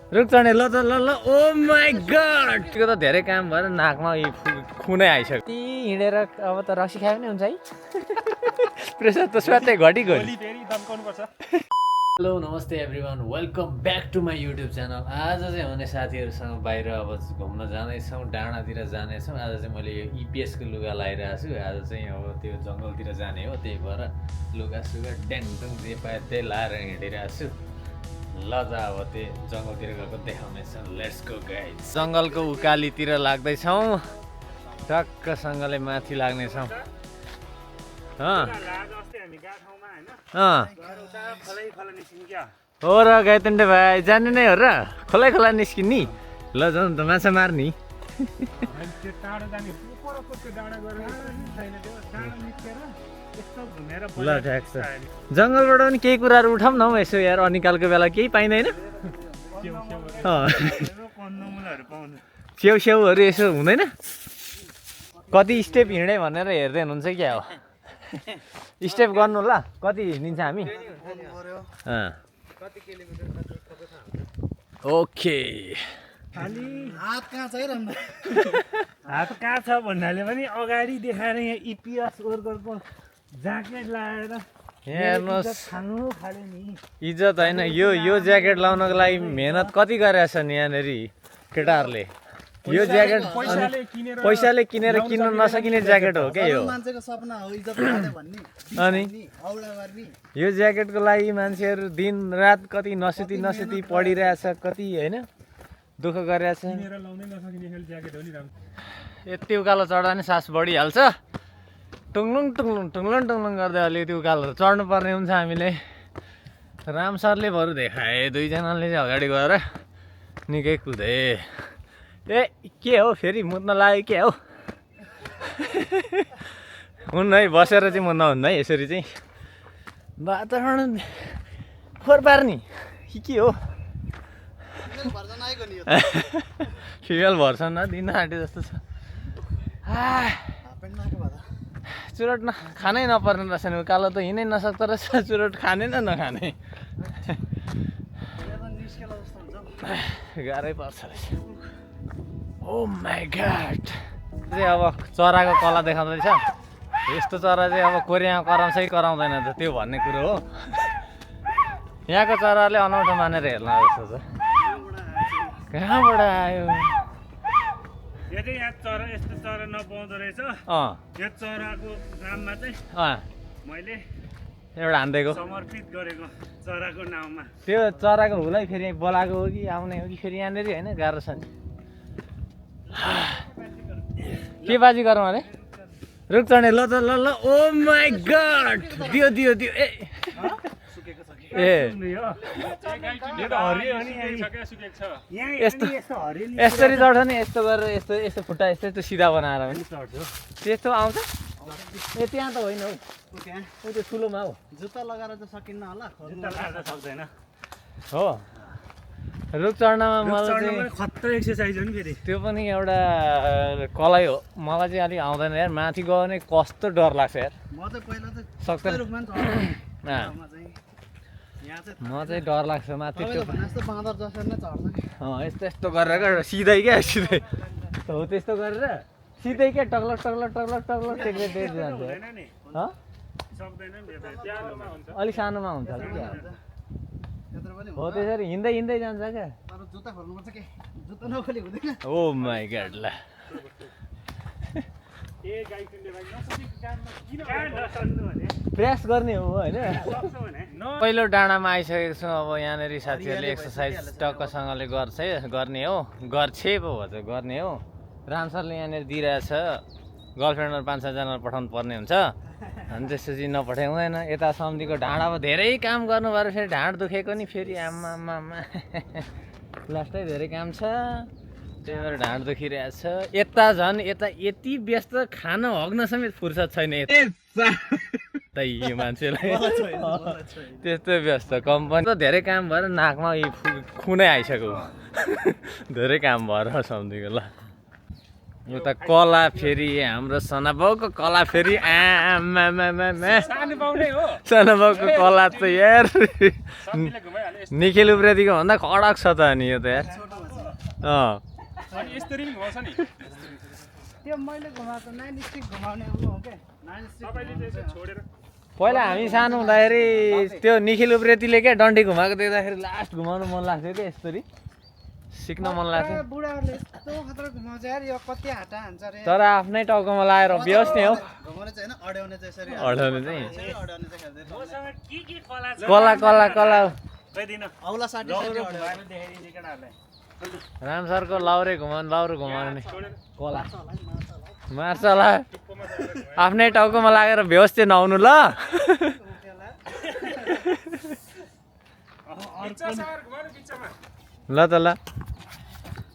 रुख चढ्ने ल त ल ल ओ माई गड त्यो त धेरै काम भएर नाकमा खुनै आइसक्यो ती हिँडेर अब त रक्सी खायो भने हुन्छ है प्रेसर त स्वाटै घटी गयो हेलो नमस्ते everyone welcome back to my YouTube channel आज चाहिँ भने साथीहरूसँग बाहिर अब घुम्न जाँदैछौँ डाँडातिर जानेछौँ आज चाहिँ मैले यो इपिएसको लुगा लगाइरहेको छु आज चाहिँ अब त्यो जङ्गलतिर जाने हो त्यही भएर लुगा सुगा ड्याङडुङ जे पायो त्यही लाएर हिँडिरहेको छु ल त अब त्यो जङ्गलतिर गएको देखाउनेछौँ लेट्स गो गाइज जङ्गलको उकालीतिर लाग्दैछौँ टक्कसँगले माथि लाग्नेछौँ हो र गाइतन्डे भाइ जाने नै हो र खोला खोला निस्किने ल जाउँ त माछा मार्ने ल ठ्याक छ जङ्गलबाट पनि केही कुराहरू उठाउँ न हौ यसो यार अनिकालको बेला केही पाइँदैन स्याउहरू यसो हुँदैन कति स्टेप हिँडे भनेर हेर्दै हुनुहुन्छ क्या हो स्टेप गर्नु ल कति हिँडिन्छ हामी ओके हात कहाँ छ भन्नाले पनि अगाडि देखाएर यहाँ इपिएस वर्करको ज्याकेट लगाएर हेर्नुहोस् खानु खाले नि इज्जत होइन यो ज्याकेट लाउनको लागि मेहनत कति गरेछ नि यहाँनिर केटाहरूले यो ज्याकेट पैसाले किनेर किन्न नसकिने ज्याकेट हो क्या यो अनि यो ज्याकेटको लागि मान्छेहरू दिन रात कति नसुती पढिरहेछ कति होइन दुःख गरिरहेछ यति उकालो चढ्दा नि सास बढिहाल्छ टुङलुङ गर्दै अलिकति उकालो चढ्नु पर्ने हुन्छ हामीले राम सरले बरु देखाए दुईजनाले चाहिँ अगाडि गएर निकै कुदे ए के हो फेरि मुद्न लाग्यो के हो हुन्न है बसेर चाहिँ मुद्न हुन्न है यसरी चाहिँ वातावरण फोहोर पार्ने के हो फिमेल भर्सन दिन आँटे जस्तो छ चुरोट खानै नपर्ने रहेछ नि उकालो त हिँड्नै नसक्दो रहेछ चुरोट खाने न नखाने गाह्रै पर्छ रहेछ ओ माई गॉड चाहिँ अब चराको कला देखाउँदैछ यस्तो चरा चाहिँ अब कोरियामा कराउँछ कि कराउँदैन त त्यो भन्ने कुरो हो यहाँको चराले अनौठो मानेर हेर्न जस्तो छ कहाँबाट आयो यहाँ चरा यस्तो चरा नपाउँदो रहेछ यो चराको नाममा चाहिँ मैले एउटा हान्दिएको समर्पित गरेको चराको नाममा त्यो चराको हुलै फेरि बोलाएको हो कि आउने हो कि फेरि यहाँनिर होइन गाह्रो छ नि के बाजी गरौँ अरे रुख चढ्ने ल त ल ल ओ माई गड दियो दियो दियो यसरी चढ्छ नि यस्तो गरेर यस्तो यस्तो खुट्टा यस्तो सिधा बनाएर पनि त्यस्तो आउँछ ए त्यहाँ त होइन हौ त्यो ठुलोमा हो जुत्ता लगाएर त सकिन्न होला जुत्ता लगाएर सक्दैन हो रुख चढ्नमा मलाई चाहिँ खतरा एक्सर्साइज हो नि फेरि त्यो पनि एउटा कलै हो मलाई चाहिँ अलिक आउँदैन यार माथि गयो भने कस्तो डर लाग्छ यार म चाहिँ पहिला त सक्दैन म चाहिँ डर लाग्छ माथि त्यो बाँदर जसरी नै चढ्छ यस्तो यस्तो गरेर सिधै क्या सिधै हो त्यस्तो गरेर सिधै क्या टक्लक टेक्दै जान्छ अलिक सानोमा हुन्छ क्या हो त्यसरी हिँड्दै जान्छ क्या ओ माई गॉड ल प्रयास गर्ने हो होइन पहिलो डाँडामा आइसकेको छु अब यहाँनिर साथीहरूले एक्सर्साइज टक्कसँगले गर्ने हो गर्छे पो भन्छ गर्ने हो राम सरले यहाँनिर दिइरहेछ गर्लफ्रेन्डहरू 5-6जना पठाउनु पर्ने हुन्छ अनि त्यसपछि नपठाइ हुँदैन यता सम्धिको ढाँडामा धेरै काम गर्नु भएर फेरि ढाँड दुखेको नि फेरि आमा लास्टै धेरै काम छ त्यही भएर ढाँड दुखिरहेछ यता झन् यता यति व्यस्त खाना हग्न समेत फुर्सद छैन यो मान्छेलाई त्यस्तो व्यस्त कम्पनी त धेरै काम भएर नाकमा खुनै आइसक्यो धेरै काम भएर सम्धिको ल यो त कला फेरि हाम्रो सनाबाउको कला फेरि सनाबाउको कला त यार निखिल उप्रेतीको भन्दा कडक छ त अनि यो त यार पहिला हामी सानो हुँदाखेरि त्यो निखिल उप्रेतीले क्या डन्डी घुमाएको देख्दाखेरि लास्ट घुमाउनु मन लाग्थ्यो क्या यसरी सिक्न मन लाग्थ्यो तर आफ्नै टाउकोमा लाएर बेहोस नै हो अड्याउने चाहिँ कला कला कला राम सरको लाउरे घुमाउने नि कला मार्छ होला आफ्नै टाउकोमा लागेर बेहोस चाहिँ नहुनु ल ल त ल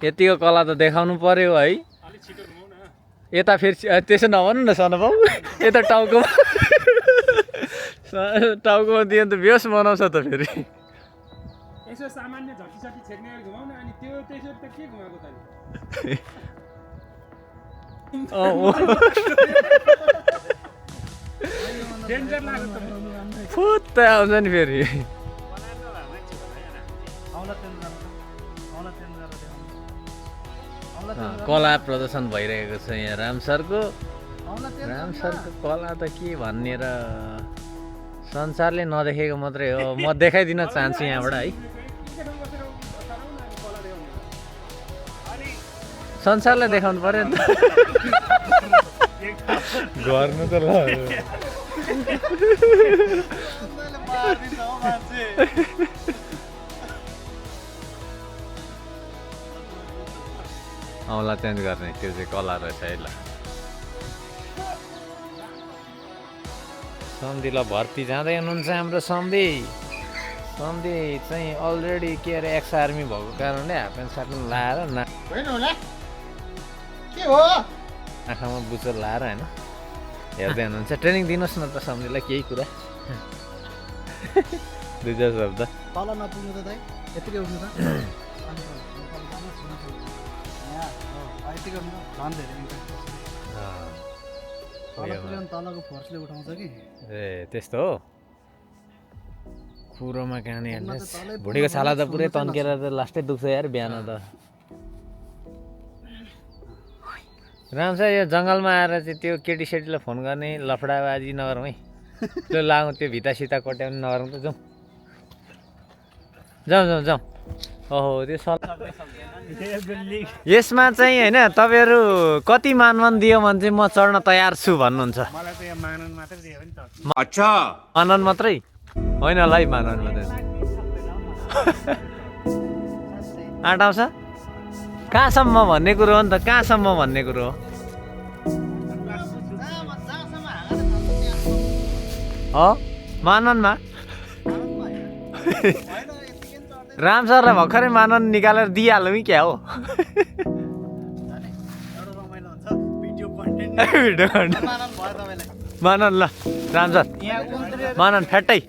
यतिको कला त देखाउनु पर्यो है यता फेरि त्यसो नभन्नु न सनाबाउ यता टाउकोमा दियो भने त बेहोस बनाउँछ त फेरि यसो सामान्य झट्टीसट्टी छेक्ने घुमाउन अनि त्यो त्यसरी त के घुमाएको त डेन्जर लाग्यो त फुत्तै आउँछ नि फेरि कला प्रदर्शन भइरहेको छ यहाँ राम सरको कला त के भन्ने र संसारले नदेखेको मात्रै हो म देखाइदिन चाहन्छु यहाँबाट है संसारलाई देखाउनु पर्यो नि गर्नु त ल औँला चेन्ज गर्ने त्यो चाहिँ कला रहेछ है ल सम्धी ल भर्ती जाँदै हुनुहुन्छ हाम्रो सम्धी चाहिँ अलरेडी के अरे एक्स आर्मी भएको कारणले हाफ प्यान्ट सार्ट लाएर आँखामा बुचर लाएर होइन हेर्दै हुनुहुन्छ ट्रेनिङ दिनुहोस् न त सम्धीलाई केही कुरा दुई चार शब्द तल नपुग्नु त यतिकै उठ्नु त तलको फोर्सले उठाउँछ कि ए त्यस्तो हो कुरोमा कहानी भुँडीको छाला त पुरै तन्केर त लास्टै दुख्छ यार बिहान त राम छ यो जङ्गलमा आएर चाहिँ त्यो केटीसेटीलाई फोन गर्ने लफडाबाजी नगरौँ है त्यो लागौँ त्यो भित्ता कोट्याउने नगरौँ त जाउँ ओहो त्यो यसमा चाहिँ होइन तपाईँहरू कति मानवन दियो भने चाहिँ म चढ्न तयार छु भन्नुहुन्छ मानन मात्रै होइन होला है मानन मात्रै आँट आउँछ कहाँसम्म भन्ने कुरो हो नि त कहाँसम्म भन्ने कुरो हो माननमा राम सरलाई भर्खरै मानन निकालेर दिइहालौँ कि क्या हो मानन ल राम सर मानन फ्याट्टै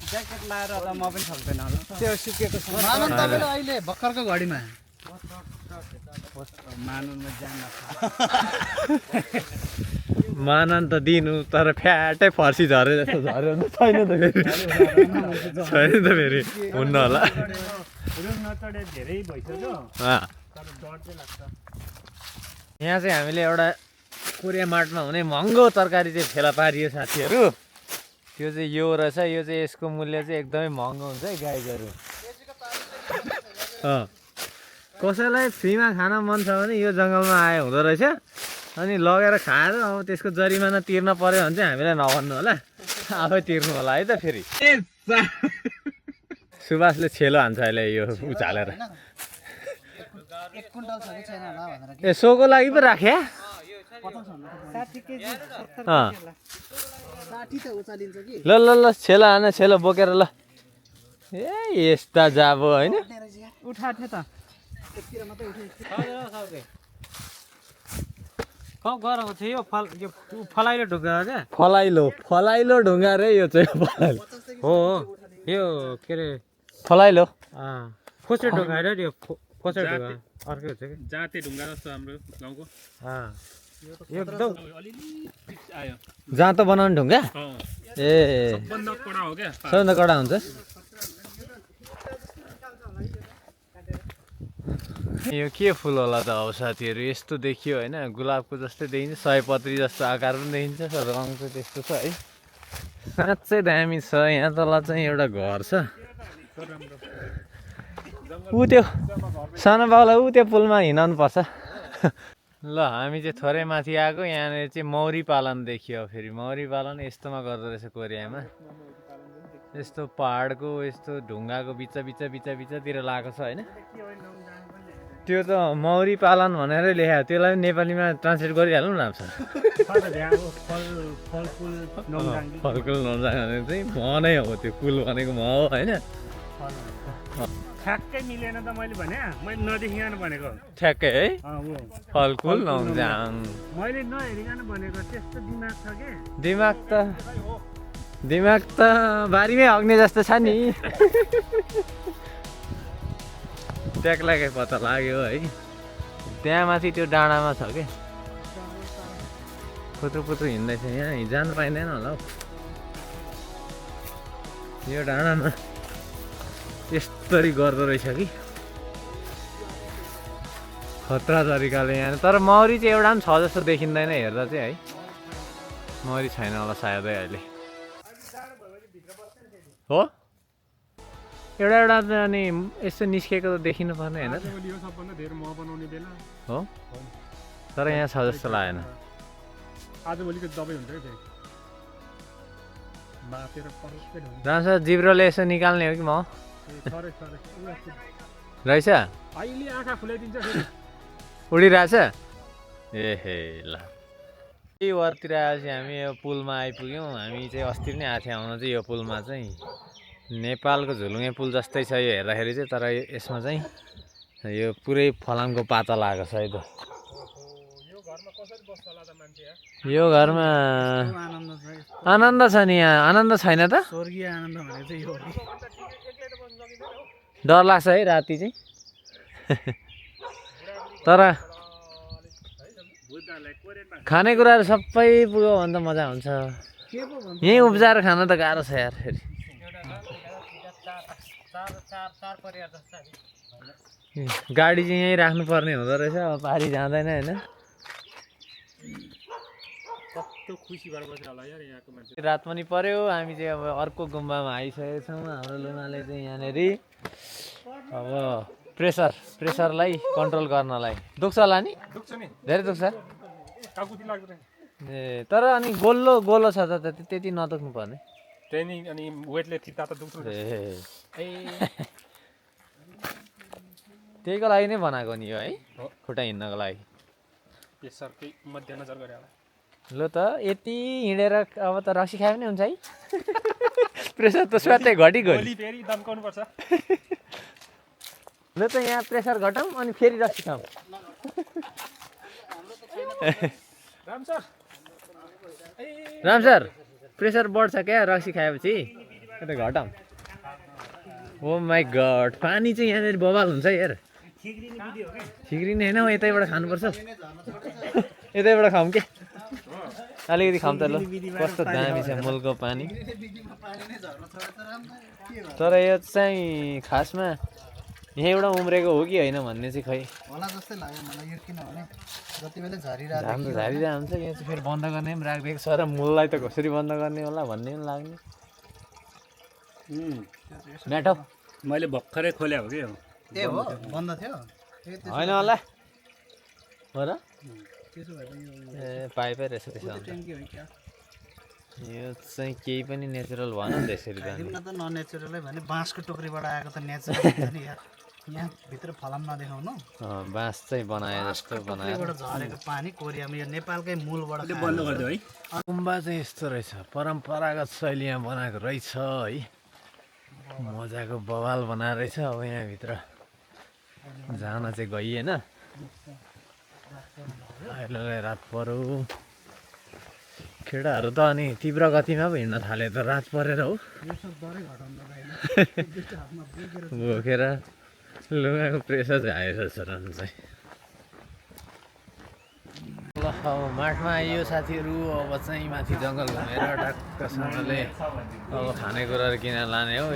ज्याकेट लाएर त म पनि सक्दैन होला त्यो सुकेको छ मानन तपाईले अहिले भर्खरको घडीमा माननमा जान मानन त दिनु तर फ्याटै फर्सी झरे जस्तो झऱ्यो नि छैन त फेरि छैन त फेरि हुन्न होला यहाँ चाहिँ हामीले एउटा कोरिया मार्टमा हुने महँगो तरकारी चाहिँ फेला पारियो साथीहरू त्यो चाहिँ यो रहेछ यो चाहिँ यसको मूल्य चाहिँ एकदमै महँगो हुन्छ है गाईहरू कसैलाई फ्रीमा खान मन छ भने यो जङ्गलमा आयो हुँदो रहेछ अनि लगेर खाएर अब त्यसको जरिमाना तिर्न पर्यो भने चाहिँ हामीलाई नभन्नु होला आफै तिर्नु होला है त फेरि सुभाषले छेलो हान्छ अहिले यो उचालेर ए सोको लागि पो राख्या ल ल ल छेलो हान छेलो बोकेर ल ए यस्ता जाबो होइन फलाइलो ढुङ्गा रे यो चाहिँ हो यो के अरे फलाइलो खोसे ढुङ्गा होइन यो कसरी ढुङ्गा अर्कै हुन्छ कि जाते ढुङ्गा जस्तो हाम्रो गाउँको एकदम अलिअलि आयो जाँतो बनाउने ढुङ्गा ए सबभन्दा कडा हो क्या सबभन्दा कडा हुन्छ यो के फुल होला त अब साथीहरू यस्तो देखियो होइन गुलाबको जस्तै देखिन्छ सयपत्री जस्तो आकार पनि देखिन्छ रङ चाहिँ त्यस्तो छ है साँच्चै दामी छ यहाँ तल चाहिँ एउटा घर छ ऊ त्यो सानो बाउलाई ऊ त्यो पुलमा हिँडाउनु पर्छ ल हामी चाहिँ थोरै माथि आएको यहाँनिर चाहिँ मौरी पालन देखियो फेरि मौरी पालन यस्तोमा गर्दो रहेछ कोरियामा यस्तो पहाडको यस्तो ढुङ्गाको बिचतिर लागेको छ होइन त्यो त मौरी पालन भनेर लेखा त्यसलाई नेपालीमा ट्रान्सलेट गरिहाल्नु न फलफुल नजाङ भने चाहिँ म नै हो त्यो पुल भनेको म हो होइन ठ्याक्कै मिलेन त मैले नदेखिकन भनेको ठ्याक्कै है फलफुल नजाङ मैले नहेरिकन भनेको त्यस्तो दिमाग छ के दिमाग त बारीमै हग्ने जस्तो छ नि ट्याक्लाकै पत्ता लाग्यो है त्यहाँ माथि त्यो डाँडामा छ के पुत्रु हिँड्दैछ यहाँ जानु पाइँदैन होला हौ यो डाँडामा यस्तरी गर्दो रहेछ कि खतरा तरिकाले यहाँ तर मौरी चाहिँ एउटा पनि छ जस्तो देखिँदैन हेर्दा चाहिँ है मौरी छैन होला सायदै अहिले हो एउटा अनि यस्तो निस्केको त देखिनु पर्ने होइन हो तर यहाँ छ जस्तो लागेन आजभोलिको दबाई हुन्छ क्या राम्रोसँग जिब्रोले यसो निकाल्ने हो कि म रहेछ अहिले आँखा फुलाइदिन्छ उडिरहेछ ए हे ल यही वरतिर आएपछि हामी यो पुलमा आइपुग्यौँ हामी चाहिँ अस्ति नै आएको थियौँ आउन चाहिँ यो पुलमा चाहिँ नेपालको झुलुङ्गे पुल जस्तै छ यो हेर्दाखेरि चाहिँ तर यसमा चाहिँ यो पुरै फलामको पाता लागेको छ है त यो घरमा आनन्द छ नि यहाँ आनन्द छैन त स्वर्गीय आनन्द भने चाहिँ यो डर लाग्छ है राति चाहिँ तर खानेकुराहरू सबै पुग्यो भने त मजा हुन्छ यहीँ उब्जाएर खान त गाह्रो छ यार फेरि गाडी चाहिँ यहीँ राख्नुपर्ने हुँदो रहेछ अब पारी जाँदैन होइन रात पनि पर्यो हामी चाहिँ अब अर्को गुम्बामा आइसकेको छौँ हाम्रो लुनाले चाहिँ यहाँनिर अब प्रेसरलाई कन्ट्रोल गर्नलाई दुख्छ होला नि धेरै दुख्छ ए तर अनि गोलो छ त त्यति नदुख्नु पर्ने ट्रेनिङ अनि वेटले थिच्दा त दुख्छ ए त्यहीको लागि नै बनाएको नि यो है खुट्टा हिँड्नको लागि प्रेसरकै मध्यनजर गरे होला ल त यति हिँडेर अब त रक्सी खायो भने हुन्छ है प्रेसर त स्वाटै घटिगयो फेरि दम्काउनु पर्छ ल त यहाँ प्रेसर घटाउँ अनि फेरि रक्सी खाऊँ राम सर प्रेसर बढ्छ क्या रक्सी खाएपछि यता घटाउँ ओ माई गड पानी चाहिँ यहाँनिर बवाल हुन्छ यार ठिक्रिने होइन हौ यतैबाट खानुपर्छ यतैबाट खाऊँ के अलिकति खाऊँ त ल कस्तो दामी छ मुलको पानी तर यो चाहिँ खासमा यहीँबाट उम्रेको हो कि होइन भन्ने चाहिँ खै होला जस्तै लाग्यो मलाई यो किनभने जति बेला झरिरहेको हाम्रो झरिरहेको हुन्छ यहाँ चाहिँ फेरि बन्द गर्ने पनि राखिदिएको छ र मूललाई त कसरी बन्द गर्ने होला भन्ने पनि लाग्ने ब्याटो मैले भर्खरै खोले हो कि ए हो बन्द थियो होइन होला हो र त्यसो भए ए पाइपै रहेछ त्यसो भने ट्याङ्की हो क्या यो चाहिँ केही पनि नेचुरल भएन नि त्यसरी त न त ननेचुरलै भने बाँसको टोकरीबाट आएको त नेचुरल हुन्छ नि यार यहाँ भित्र फलाम नदेखाउनु बाँस चाहिँ बनाए जस्तो बनाएर टोकरीबाट झरेको पानी कोरियामा यो नेपालकै मूलबाट बन्द गरिदियो है गुम्बा चाहिँ यस्तो रहेछ परम्परागत शैलीमा बनाएको रहेछ है मजाको बवाल बनाएर रहेछ अब यहाँभित्र जान चाहिँ गइएन अहिले रात पऱ्यो केटाहरू त अनि तीव्र गतिमा पो हिँड्न थाले त रात परेर हो बोकेर लुगाको प्रेसर हाइरहेछ रन चाहिँ ल अब माठमा आइयो साथीहरू अब चाहिँ माथि जङ्गल घुमेर टक्कसँगले अब खानेकुराहरू किनेर लाने हो